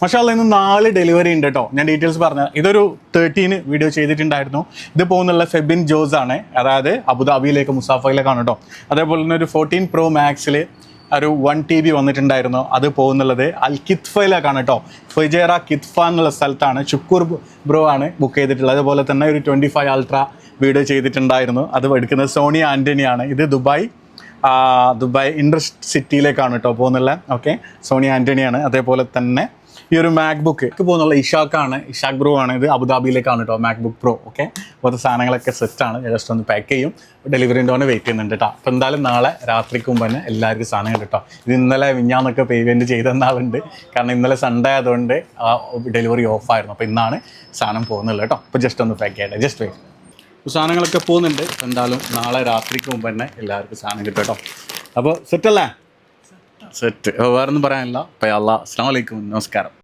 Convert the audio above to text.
മാഷാഅല്ലാ ഇന്ന് 4 ഡെലിവറി ഉണ്ട് കേട്ടോ. ഞാൻ ഡീറ്റെയിൽസ് പറഞ്ഞാൽ ഇതൊരു 13 വീഡിയോ ചെയ്തിട്ടുണ്ടായിരുന്നു. ഇത് പോകുന്നുള്ള ഫെബിൻ ജോസ് ആണ്, അതായത് അബുദാബിയിലേക്ക് മുസാഫയിലേക്കാണ് കേട്ടോ. അതേപോലെ തന്നെ ഒരു 14 Pro Maxൽ ഒരു 1 TB വന്നിട്ടുണ്ടായിരുന്നു. അത് പോകുന്നുള്ളത് അൽ കിത്ഫയിലേക്കാണ് കേട്ടോ. ഫുജൈറ കിത്ഫ എന്നുള്ള സ്ഥലത്താണ്. ഷുക്കൂർ ബ്രോ ആണ് ബുക്ക് ചെയ്തിട്ടുള്ളത്. അതുപോലെ തന്നെ ഒരു 25 Ultra വീഡിയോ ചെയ്തിട്ടുണ്ടായിരുന്നു. അത് എടുക്കുന്നത് സോണി ആൻ്റണിയാണ്. ഇത് ദുബായ് ഇൻഡസ്ട്രി സിറ്റിയിലേക്കാണ് കേട്ടോ പോകുന്നില്ല. ഓക്കെ, സോണി ആൻ്റണിയാണ്. അതേപോലെ തന്നെ ഈ ഒരു മാക്ബുക്ക് പോകുന്നുള്ള ഇഷാഖ് ബ്രോ ആണ്. ഇത് അബുദാബിയിലേക്കാണ് കേട്ടോ മാക്ബുക്ക് പ്രോ. ഓക്കെ, അപ്പോൾ സാധനങ്ങളൊക്കെ സെറ്റാണ്. ജസ്റ്റ് ഒന്ന് പാക്ക് ചെയ്യും, ഡെലിവറിൻ്റെ ഒന്ന് വെയിറ്റ് ചെയ്യുന്നുണ്ട് കേട്ടോ. അപ്പോൾ എന്തായാലും നാളെ രാത്രിക്ക് മുമ്പ് തന്നെ എല്ലാവർക്കും സാധനം കേട്ടോ. ഇത് ഇന്നലെ മിഞ്ഞാന്നൊക്കെ പേയ്മെൻറ്റ് ചെയ്തെന്നാളുണ്ട്, കാരണം ഇന്നലെ സൺഡേ ആയതുകൊണ്ട് ഡെലിവറി ഓഫായിരുന്നു. അപ്പോൾ ഇന്നാണ് സാധനം പോകുന്നുള്ളത് കേട്ടോ. അപ്പോൾ ജസ്റ്റ് ഒന്ന് പാക്ക് ചെയ്യട്ടെ, ജസ്റ്റ് വെയിറ്റ്. സാധനങ്ങളൊക്കെ പോകുന്നുണ്ട്. എന്തായാലും നാളെ രാത്രിക്ക് മുമ്പ് തന്നെ എല്ലാവർക്കും സാധനം കിട്ടും കേട്ടോ. അപ്പോൾ സെറ്റല്ലേ? സെറ്റ്. വേറൊന്നും പറയാനില്ല. അപ്പോൾ അസ്സലാമു അലൈക്കും, നമസ്കാരം.